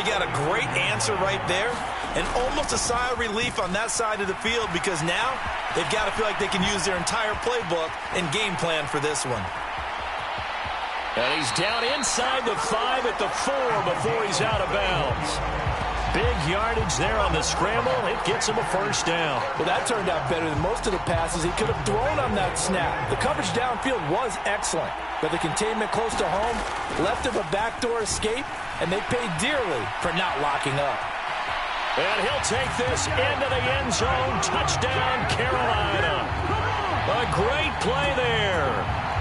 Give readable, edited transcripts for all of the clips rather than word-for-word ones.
got a great answer right there, and almost a sigh of relief on that side of the field, because now they've got to feel like they can use their entire playbook and game plan for this one. And he's down inside the 5 at the 4 before he's out of bounds. Big yardage there on the scramble. It gets him a first down. Well, that turned out better than most of the passes he could have thrown on that snap. The coverage downfield was excellent, but the containment close to home left him a backdoor escape, and they paid dearly for not locking up. And he'll take this into the end zone. Touchdown, Carolina. A great play there.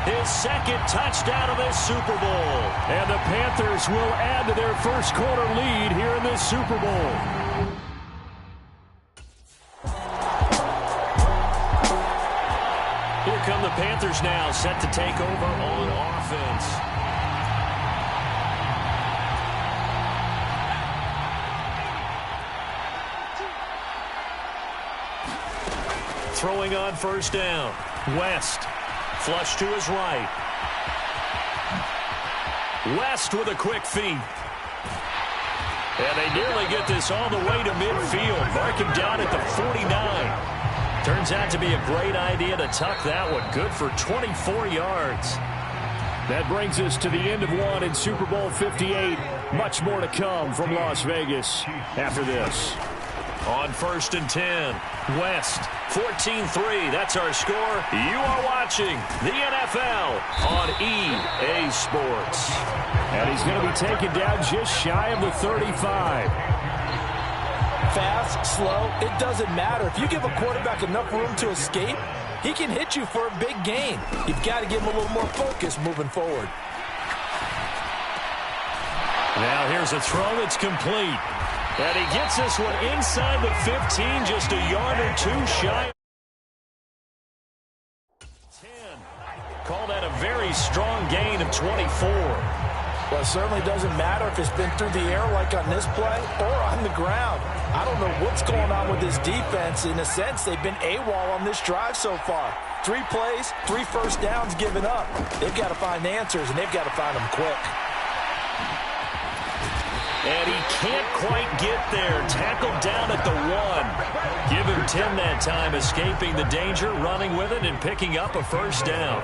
His second touchdown of this Super Bowl. And the Panthers will add to their first quarter lead here in this Super Bowl. Here come the Panthers now, set to take over on offense. Throwing on first down. West. Flush to his right. West with a quick feed. And they nearly get this all the way to midfield. Mark him down at the 49. Turns out to be a great idea to tuck that one. Good for 24 yards. That brings us to the end of one in Super Bowl 58. Much more to come from Las Vegas after this. On 1st and 10, West, 14-3. That's our score. You are watching the NFL on EA Sports. And he's going to be taken down just shy of the 35. Fast, slow, it doesn't matter. If you give a quarterback enough room to escape, he can hit you for a big gain. You've got to give him a little more focus moving forward. Now here's a throw that's complete. And he gets this one inside the 15, just a yard or two shy. 10. Call that a very strong gain of 24. Well, it certainly doesn't matter if it's been through the air like on this play or on the ground. I don't know what's going on with this defense. In a sense, they've been AWOL on this drive so far. 3 plays, 3 first downs given up. They've got to find answers, and they've got to find them quick. And he can't quite get there. Tackled down at the 1. Give him 10 that time, escaping the danger, running with it, and picking up a first down.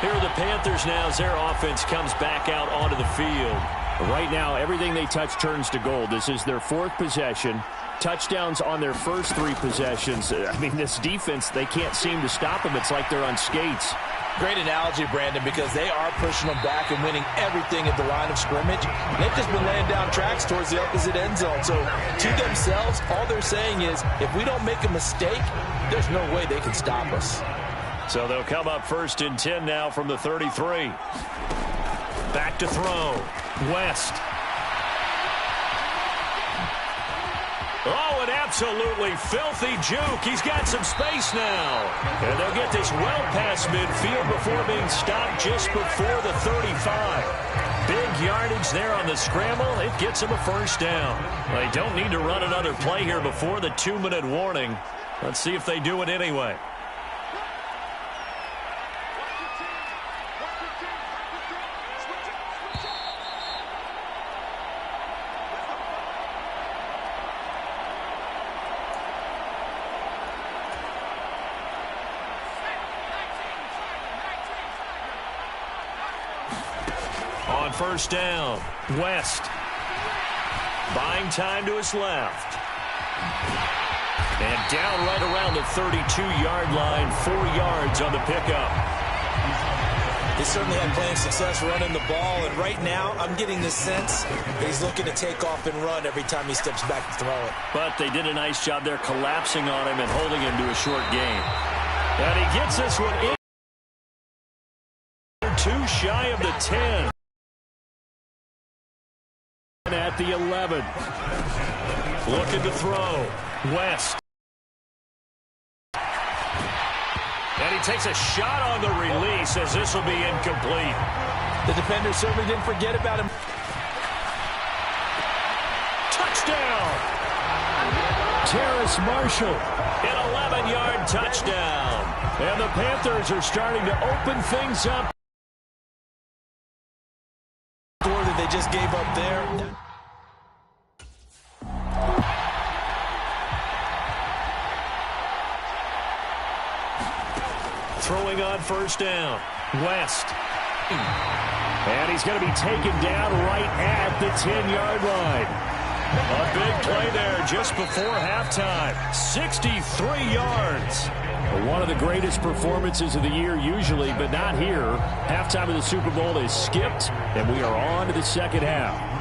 Here are the Panthers now as their offense comes back out onto the field. Right now, everything they touch turns to gold. This is their 4th possession. Touchdowns on their first 3 possessions. I mean, this defense, they can't seem to stop them. It's like they're on skates. Great analogy, Brandon, because they are pushing them back and winning everything at the line of scrimmage. They've just been laying down tracks towards the opposite end zone. So to themselves, all they're saying is, if we don't make a mistake, there's no way they can stop us. So they'll come up 1st and 10 now from the 33. Back to throw. West. Oh, an absolutely filthy juke. He's got some space now. And they'll get this well past midfield before being stopped just before the 35. Big yardage there on the scramble. It gets him a first down. They don't need to run another play here before the 2-minute warning. Let's see if they do it anyway. On first down, West. Buying time to his left. And down right around the 32-yard line, 4 yards on the pickup. He certainly had plenty of success running the ball, and right now I'm getting the sense he's looking to take off and run every time he steps back to throw it. But they did a nice job there collapsing on him and holding him to a short gain. And he gets this one in. 2 shy of the 10. At the 11. Looking to throw. West. And he takes a shot on the release as this will be incomplete. The defender certainly didn't forget about him. Touchdown! Terrace Marshall. An 11-yard touchdown. And the Panthers are starting to open things up. For the just gave up there. Throwing on first down. West. And he's going to be taken down right at the 10-yard line. A big play there just before halftime. 63 yards. One of the greatest performances of the year usually, but not here. Halftime of the Super Bowl is skipped, and we are on to the second half.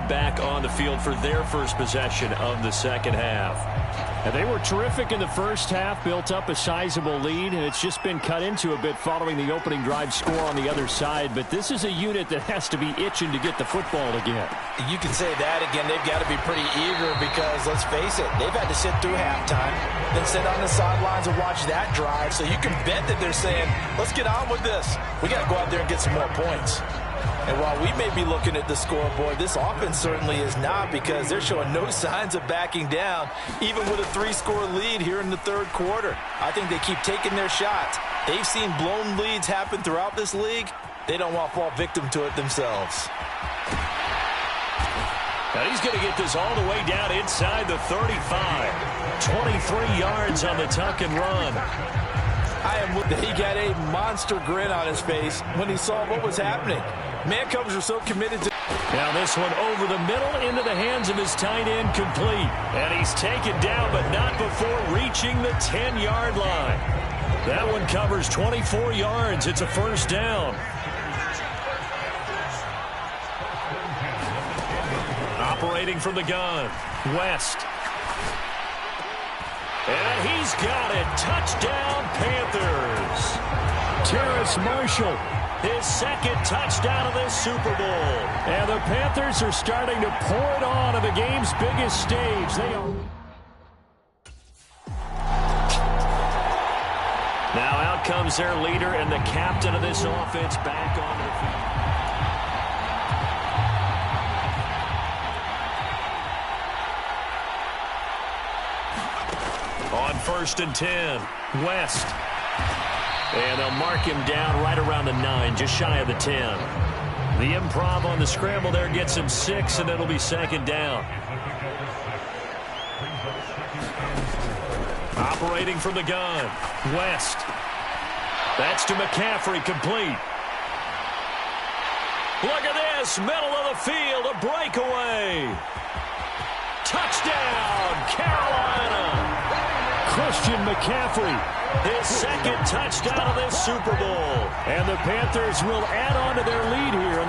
Back on the field for their first possession of the second half. And they were terrific in the first half, built up a sizable lead, and it's just been cut into a bit following the opening drive score on the other side. But this is a unit that has to be itching to get the football again. You can say that again. They've got to be pretty eager because, let's face it, they've had to sit through halftime, then sit on the sidelines and watch that drive. So you can bet that they're saying, let's get on with this. We got to go out there and get some more points. And while we may be looking at the scoreboard, this offense certainly is not, because they're showing no signs of backing down, even with a 3-score lead here in the third quarter. I think they keep taking their shots. They've seen blown leads happen throughout this league. They don't want to fall victim to it themselves. Now he's going to get this all the way down inside the 35. 23 yards on the tuck and run. He got a monster grin on his face when he saw what was happening. Man Cubs are so committed to... Now this one over the middle into the hands of his tight end, complete. And he's taken down, but not before reaching the 10-yard line. That one covers 24 yards. It's a first down. Operating from the gun, West. And he's got it. Touchdown, Panthers. Terrace Marshall. His second touchdown of this Super Bowl. And the Panthers are starting to pour it on the game's biggest stage. They are. Now out comes their leader and the captain of this offense back onto the field. On 1st and 10, West. And they'll mark him down right around the 9, just shy of the 10. The improv on the scramble there gets him 6, and it'll be second down. Operating from the gun, West. That's to McCaffrey, complete. Look at this, middle of the field, a breakaway. Touchdown, Carolina. Christian McCaffrey. His second touchdown of this Super Bowl. And the Panthers will add on to their lead here in